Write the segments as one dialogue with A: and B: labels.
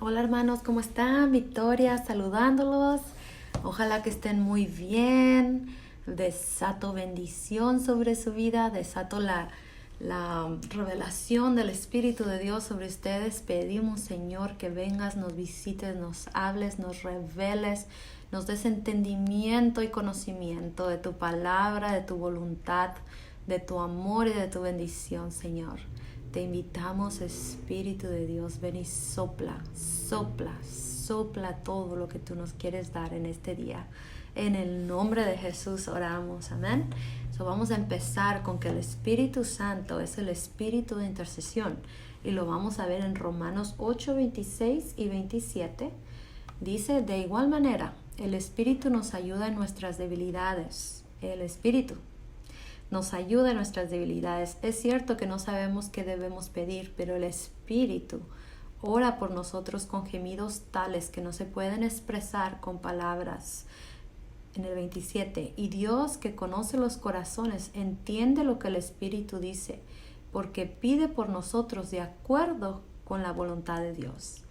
A: Hola hermanos, ¿cómo están? Victoria saludándolos. Ojalá que estén muy bien. Desato bendición sobre su vida. Desato la revelación del Espíritu de Dios sobre ustedes. Pedimos, Señor, que vengas, nos visites, nos hables, nos reveles, nos des entendimiento y conocimiento de tu palabra, de tu voluntad, de tu amor y de tu bendición, Señor. Te invitamos, Espíritu de Dios, ven y sopla, sopla, sopla todo lo que tú nos quieres dar en este día. En el nombre de Jesús oramos, amén. Vamos a empezar con que el Espíritu Santo es el Espíritu de intercesión y lo vamos a ver en Romanos 8, 26 y 27. Dice, de igual manera, el Espíritu nos ayuda en nuestras debilidades. El Espíritu nos ayuda en nuestras debilidades. Es cierto que no sabemos qué debemos pedir, pero el Espíritu ora por nosotros con gemidos tales que no se pueden expresar con palabras. En el 27, y Dios que conoce los corazones entiende lo que el Espíritu dice, porque pide por nosotros de acuerdo con la voluntad de Dios.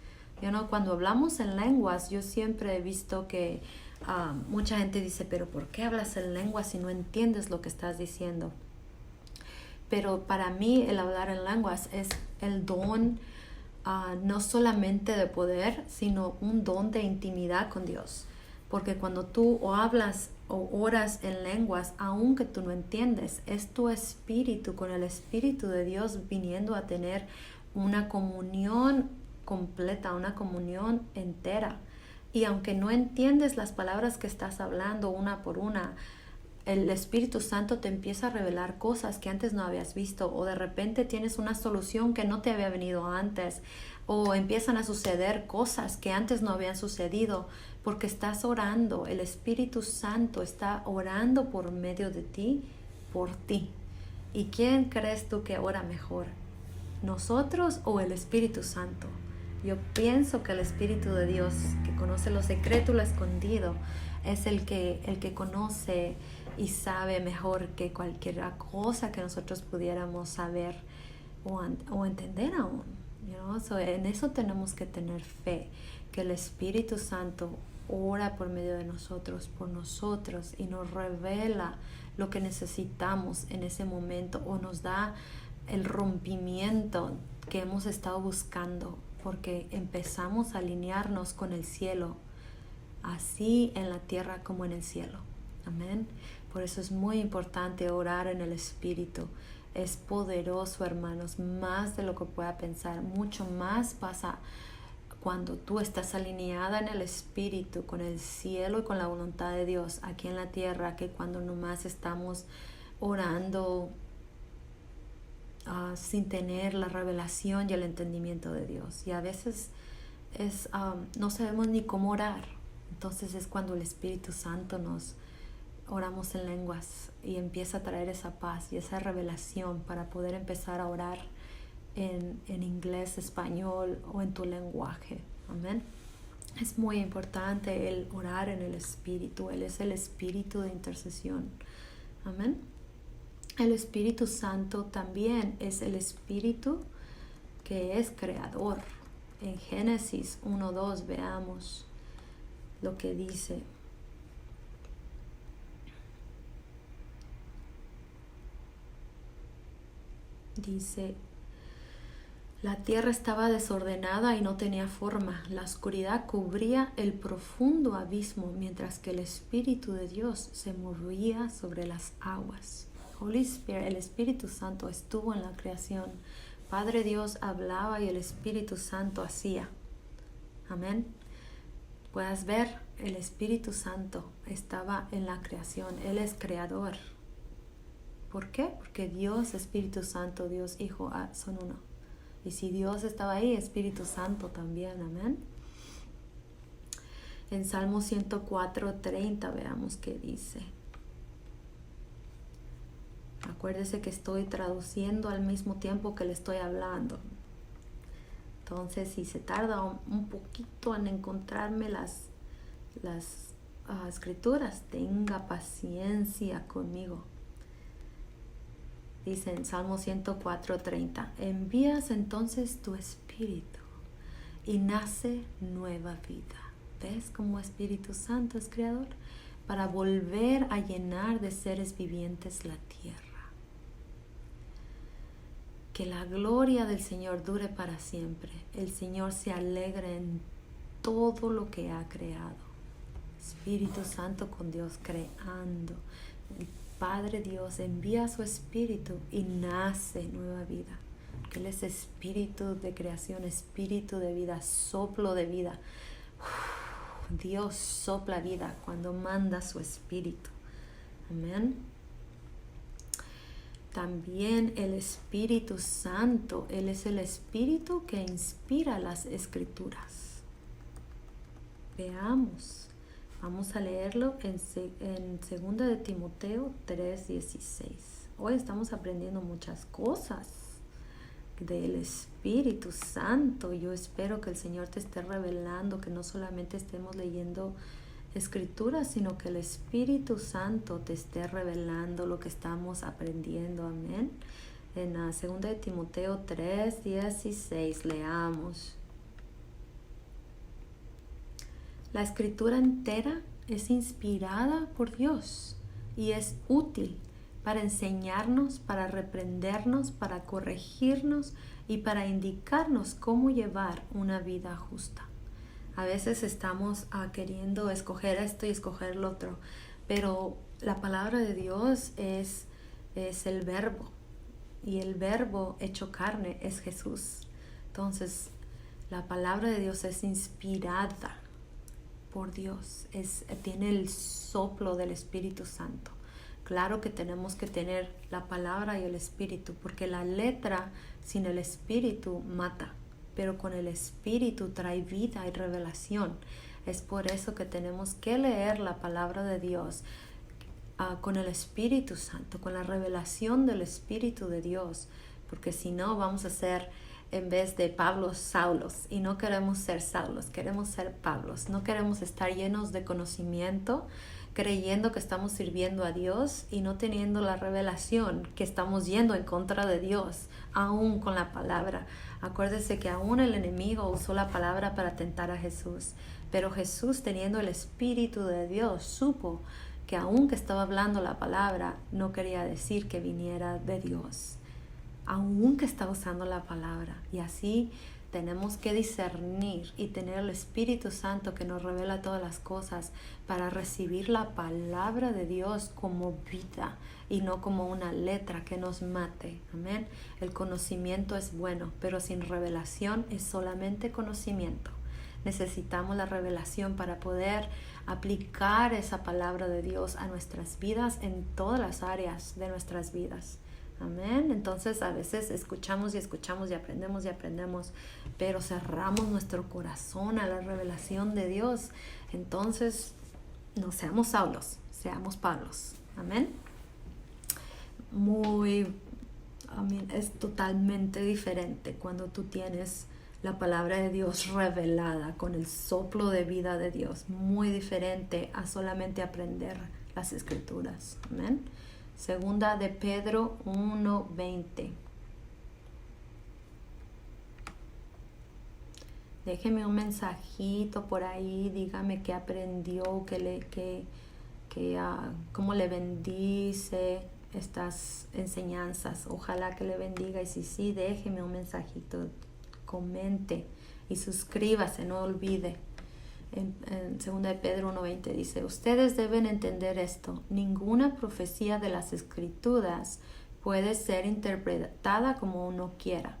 A: Cuando hablamos en lenguas, yo siempre he visto que mucha gente dice, pero ¿por qué hablas en lenguas si no entiendes lo que estás diciendo? Pero para mí el hablar en lenguas es el don no solamente de poder, sino un don de intimidad con Dios. Porque cuando tú o hablas o oras en lenguas, aunque tú no entiendes, es tu espíritu con el Espíritu de Dios viniendo a tener una comunión completa, una comunión entera. Y aunque no entiendes las palabras que estás hablando una por una, el Espíritu Santo te empieza a revelar cosas que antes no habías visto, o de repente tienes una solución que no te había venido antes, o empiezan a suceder cosas que antes no habían sucedido, porque estás orando. El Espíritu Santo está orando por medio de ti, por ti. ¿Y quién crees tú que ora mejor? ¿Nosotros o el Espíritu Santo? Yo pienso que el Espíritu de Dios, que conoce lo secreto y lo escondido, es el que conoce y sabe mejor que cualquier cosa que nosotros pudiéramos saber o entender aún. En eso tenemos que tener fe, que el Espíritu Santo ora por medio de nosotros, por nosotros, y nos revela lo que necesitamos en ese momento, o nos da el rompimiento que hemos estado buscando, porque empezamos a alinearnos con el cielo, así en la tierra como en el cielo. Amén. Por eso es muy importante orar en el Espíritu. Es poderoso, hermanos, más de lo que pueda pensar. Mucho más pasa cuando tú estás alineada en el Espíritu, con el cielo y con la voluntad de Dios aquí en la tierra, que cuando nomás estamos orando sin tener la revelación y el entendimiento de Dios. Y a veces no sabemos ni cómo orar. Entonces es cuando el Espíritu Santo nos oramos en lenguas y empieza a traer esa paz y esa revelación para poder empezar a orar en inglés, español o en tu lenguaje. Amén. Es muy importante el orar en el Espíritu. Él es el Espíritu de intercesión. Amén. El Espíritu Santo también es el Espíritu que es creador. En Génesis 1:2 veamos lo que dice. Dice, la tierra estaba desordenada y no tenía forma. La oscuridad cubría el profundo abismo, mientras que el Espíritu de Dios se movía sobre las aguas. Holy Spirit, el Espíritu Santo estuvo en la creación. Padre Dios hablaba y el Espíritu Santo hacía. Amén. Puedes ver, el Espíritu Santo estaba en la creación. Él es creador. ¿Por qué? Porque Dios, Espíritu Santo, Dios, Hijo, son uno. Y si Dios estaba ahí, Espíritu Santo también. Amén. En Salmo 104:30 veamos qué dice. Acuérdese que estoy traduciendo al mismo tiempo que le estoy hablando. Entonces, si se tarda un poquito en encontrarme las escrituras, tenga paciencia conmigo. Dice en Salmo 104:30, envías entonces tu espíritu y nace nueva vida. ¿Ves cómo Espíritu Santo es creador? Para volver a llenar de seres vivientes la tierra. Que la gloria del Señor dure para siempre. El Señor se alegra en todo lo que ha creado. Espíritu Santo con Dios creando. El Padre Dios envía su Espíritu y nace nueva vida. Que Él es espíritu de creación, espíritu de vida, soplo de vida. Dios sopla vida cuando manda su espíritu. Amén. También el Espíritu Santo, Él es el espíritu que inspira las escrituras. Veamos. Vamos a leerlo en 2 de Timoteo 3:16. Hoy estamos aprendiendo muchas cosas del Espíritu Santo. Yo espero que el Señor te esté revelando, que no solamente estemos leyendo escrituras, sino que el Espíritu Santo te esté revelando lo que estamos aprendiendo. Amén. En 2 de Timoteo 3:16 leamos. La escritura entera es inspirada por Dios y es útil para enseñarnos, para reprendernos, para corregirnos y para indicarnos cómo llevar una vida justa. A veces estamos queriendo escoger esto y escoger lo otro, pero la palabra de Dios es el verbo, y el verbo hecho carne es Jesús. Entonces, la palabra de Dios es inspirada por Dios, tiene el soplo del Espíritu Santo. Claro que tenemos que tener la palabra y el Espíritu, porque la letra sin el Espíritu mata, pero con el Espíritu trae vida y revelación. Es por eso que tenemos que leer la palabra de Dios con el Espíritu Santo, con la revelación del Espíritu de Dios, porque si no vamos a ser, en vez de Pablos, Saulos, y no queremos ser Saulos, queremos ser Pablos. No queremos estar llenos de conocimiento, creyendo que estamos sirviendo a Dios y no teniendo la revelación, que estamos yendo en contra de Dios, aún con la palabra. Acuérdese que aún el enemigo usó la palabra para tentar a Jesús, pero Jesús, teniendo el Espíritu de Dios, supo que aún que estaba hablando la palabra, no quería decir que viniera de Dios, aún que está usando la palabra. Y así tenemos que discernir y tener el Espíritu Santo que nos revela todas las cosas para recibir la palabra de Dios como vida y no como una letra que nos mate. Amén. El conocimiento es bueno, pero sin revelación es solamente conocimiento. Necesitamos la revelación para poder aplicar esa palabra de Dios a nuestras vidas en todas las áreas de nuestras vidas. Amén. Entonces a veces escuchamos y escuchamos y aprendemos, pero cerramos nuestro corazón a la revelación de Dios. Entonces no seamos Saulos, seamos Pablos. Amén. Es totalmente diferente cuando tú tienes la palabra de Dios revelada con el soplo de vida de Dios. Muy diferente a solamente aprender las escrituras. Amén. Segunda de Pedro 1:20. Déjeme un mensajito por ahí, dígame qué aprendió, cómo le bendice estas enseñanzas. Ojalá que le bendiga, y si sí, déjeme un mensajito, comente y suscríbase, no olvide. En 2 de Pedro 1:20 dice: ustedes deben entender esto, ninguna profecía de las escrituras puede ser interpretada como uno quiera,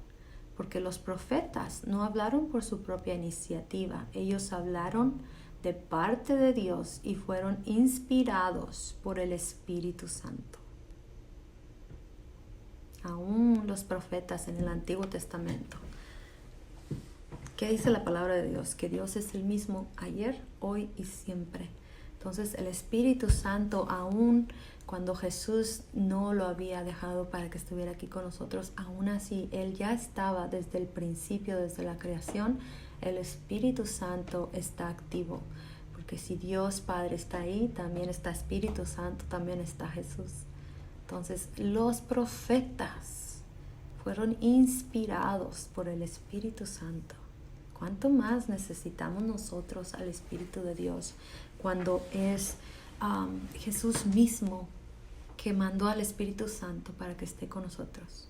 A: porque los profetas no hablaron por su propia iniciativa, ellos hablaron de parte de Dios y fueron inspirados por el Espíritu Santo. Aún los profetas en el Antiguo Testamento. ¿Qué dice la palabra de Dios? Que Dios es el mismo ayer, hoy y siempre. Entonces el Espíritu Santo, aún cuando Jesús no lo había dejado para que estuviera aquí con nosotros, aún así Él ya estaba desde el principio, desde la creación. El Espíritu Santo está activo, porque si Dios Padre está ahí, también está Espíritu Santo, también está Jesús. Entonces los profetas fueron inspirados por el Espíritu Santo. ¿Cuánto más necesitamos nosotros al Espíritu de Dios cuando es Jesús mismo que mandó al Espíritu Santo para que esté con nosotros?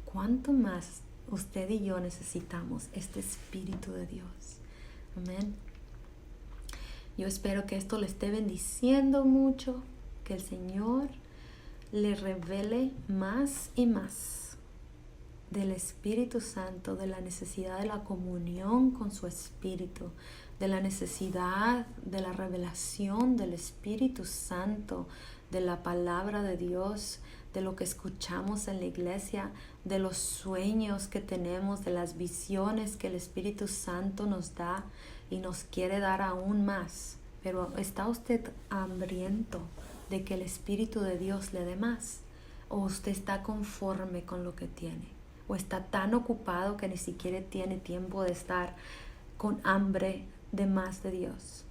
A: ¿Cuánto más usted y yo necesitamos este Espíritu de Dios? Amén. Yo espero que esto le esté bendiciendo mucho, que el Señor le revele más y más del Espíritu Santo, de la necesidad de la comunión con su Espíritu, de la necesidad de la revelación del Espíritu Santo, de la palabra de Dios, de lo que escuchamos en la iglesia, de los sueños que tenemos, de las visiones que el Espíritu Santo nos da y nos quiere dar aún más. Pero ¿está usted hambriento de que el Espíritu de Dios le dé más? ¿O usted está conforme con lo que tiene? ¿O está tan ocupado que ni siquiera tiene tiempo de estar con hambre de más de Dios?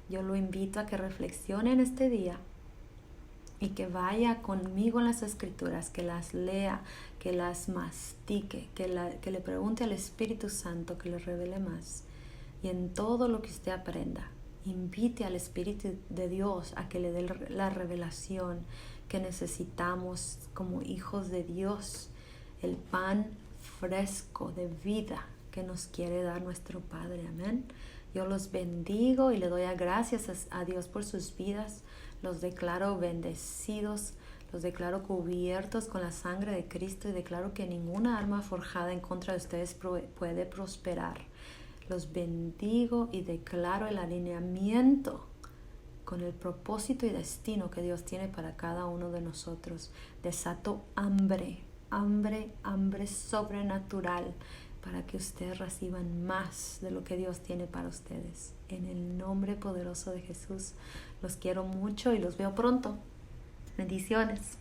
A: Yo lo invito a que reflexione en este día y que vaya conmigo en las Escrituras, que las lea, que las mastique, que le pregunte al Espíritu Santo que le revele más. Y en todo lo que usted aprenda, invite al Espíritu de Dios a que le dé la revelación que necesitamos como hijos de Dios, el pan fresco de vida que nos quiere dar nuestro Padre. Amén. Yo los bendigo y le doy gracias a Dios por sus vidas. Los declaro bendecidos, los declaro cubiertos con la sangre de Cristo y declaro que ninguna arma forjada en contra de ustedes puede prosperar. Los bendigo y declaro el alineamiento con el propósito y destino que Dios tiene para cada uno de nosotros. Desato hambre sobrenatural para que ustedes reciban más de lo que Dios tiene para ustedes. En el nombre poderoso de Jesús, los quiero mucho y los veo pronto. Bendiciones.